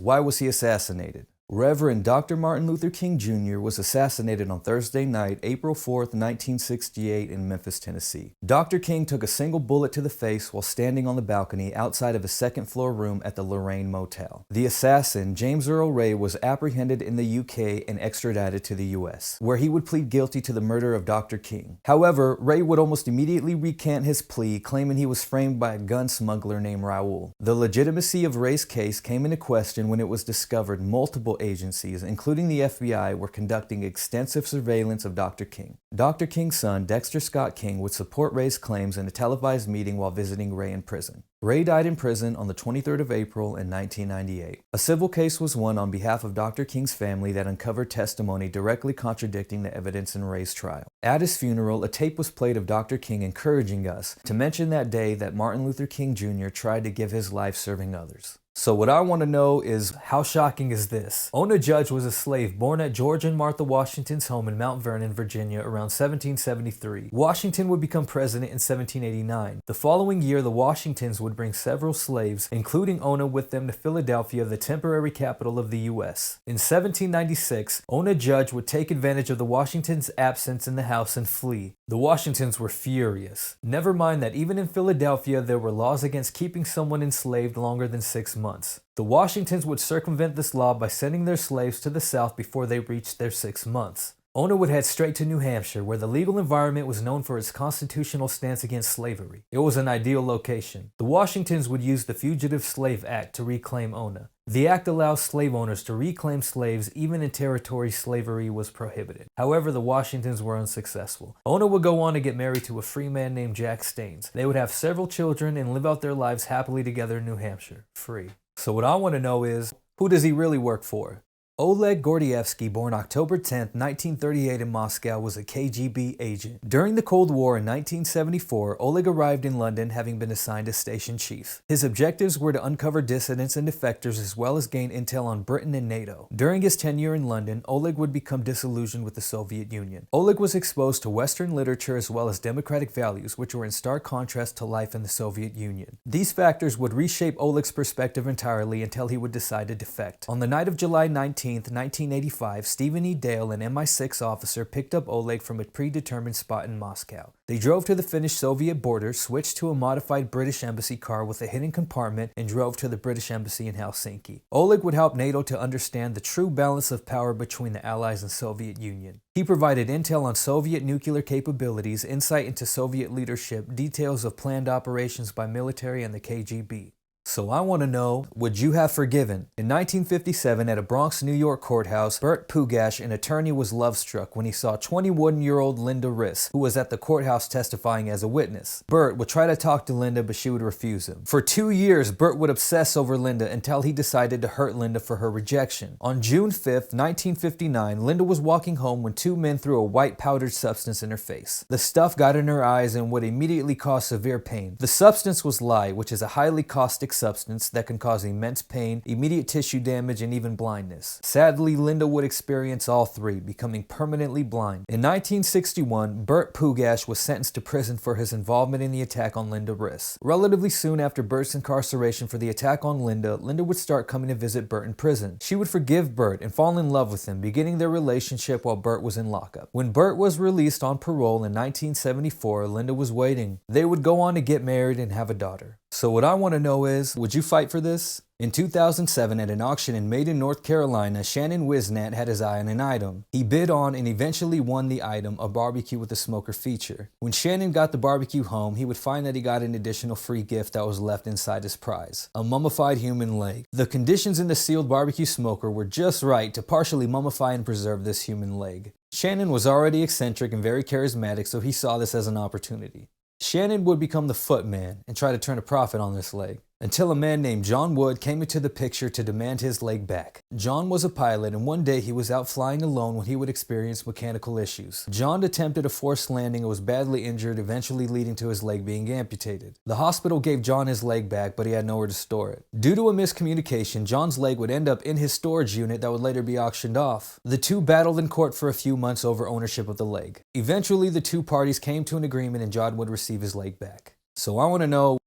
Why was he assassinated? Reverend Dr. Martin Luther King Jr. was assassinated on Thursday night, April 4th, 1968 in Memphis, Tennessee. Dr. King took a single bullet to the face while standing on the balcony outside of a second-floor room at the Lorraine Motel. The assassin, James Earl Ray, was apprehended in the UK and extradited to the US, where he would plead guilty to the murder of Dr. King. However, Ray would almost immediately recant his plea, claiming he was framed by a gun smuggler named Raoul. The legitimacy of Ray's case came into question when it was discovered multiple agencies, including the FBI, were conducting extensive surveillance of Dr. King. Dr. King's son, Dexter Scott King, would support Ray's claims in a televised meeting while visiting Ray in prison. Ray died in prison on the 23rd of April in 1998. A civil case was won on behalf of Dr. King's family that uncovered testimony directly contradicting the evidence in Ray's trial. At his funeral, a tape was played of Dr. King encouraging us to mention that day that Martin Luther King Jr. tried to give his life serving others. So what I want to know is, how shocking is this? Ona Judge was a slave born at George and Martha Washington's home in Mount Vernon, Virginia around 1773. Washington would become president in 1789. The following year, the Washingtons would bring several slaves, including Ona, with them to Philadelphia, the temporary capital of the U.S. In 1796, Ona Judge would take advantage of the Washingtons' absence in the house and flee. The Washingtons were furious. Never mind that even in Philadelphia, there were laws against keeping someone enslaved longer than 6 months. The Washingtons would circumvent this law by sending their slaves to the South before they reached their 6 months. Ona would head straight to New Hampshire, where the legal environment was known for its constitutional stance against slavery. It was an ideal location. The Washingtons would use the Fugitive Slave Act to reclaim Ona. The act allows slave owners to reclaim slaves even in territories slavery was prohibited. However, the Washingtons were unsuccessful. Ona would go on to get married to a free man named Jack Staines. They would have several children and live out their lives happily together in New Hampshire, free. So what I want to know is, who does he really work for? Oleg Gordievsky, born October 10, 1938 in Moscow, was a KGB agent. During the Cold War in 1974, Oleg arrived in London having been assigned as station chief. His objectives were to uncover dissidents and defectors as well as gain intel on Britain and NATO. During his tenure in London, Oleg would become disillusioned with the Soviet Union. Oleg was exposed to Western literature as well as democratic values, which were in stark contrast to life in the Soviet Union. These factors would reshape Oleg's perspective entirely until he would decide to defect. On the night of July 19, 1985, Stephen E. Dale, an MI6 officer, picked up Oleg from a predetermined spot in Moscow. They drove to the Finnish-Soviet border, switched to a modified British embassy car with a hidden compartment, and drove to the British embassy in Helsinki. Oleg would help NATO to understand the true balance of power between the Allies and Soviet Union. He provided intel on Soviet nuclear capabilities, insight into Soviet leadership, details of planned operations by military and the KGB. So I want to know, would you have forgiven? In 1957, at a Bronx, New York courthouse, Bert Pugash, an attorney, was love-struck when he saw 21-year-old Linda Riss, who was at the courthouse testifying as a witness. Bert would try to talk to Linda, but she would refuse him. For 2 years, Bert would obsess over Linda until he decided to hurt Linda for her rejection. On June 5, 1959, Linda was walking home when 2 men threw a white powdered substance in her face. The stuff got in her eyes and would immediately cause severe pain. The substance was lye, which is a highly caustic substance that can cause immense pain, immediate tissue damage, and even blindness. Sadly, Linda would experience all three, becoming permanently blind. In 1961, Bert Pugash was sentenced to prison for his involvement in the attack on Linda Riss. Relatively soon after Bert's incarceration for the attack on Linda, Linda would start coming to visit Bert in prison. She would forgive Bert and fall in love with him, beginning their relationship while Bert was in lockup. When Bert was released on parole in 1974, Linda was waiting. They would go on to get married and have a daughter. So what I want to know is, would you fight for this? In 2007, at an auction in Maiden, North Carolina, Shannon Wisnat had his eye on an item. He bid on and eventually won the item, a barbecue with a smoker feature. When Shannon got the barbecue home, he would find that he got an additional free gift that was left inside his prize, a mummified human leg. The conditions in the sealed barbecue smoker were just right to partially mummify and preserve this human leg. Shannon was already eccentric and very charismatic, so he saw this as an opportunity. Shannon would become the footman and try to turn a profit on this leg, until a man named John Wood came into the picture to demand his leg back. John was a pilot, and one day he was out flying alone when he would experience mechanical issues. John attempted a forced landing and was badly injured, eventually leading to his leg being amputated. The hospital gave John his leg back, but he had nowhere to store it. Due to a miscommunication, John's leg would end up in his storage unit that would later be auctioned off. The two battled in court for a few months over ownership of the leg. Eventually, the two parties came to an agreement and John would receive his leg back. So I want to know,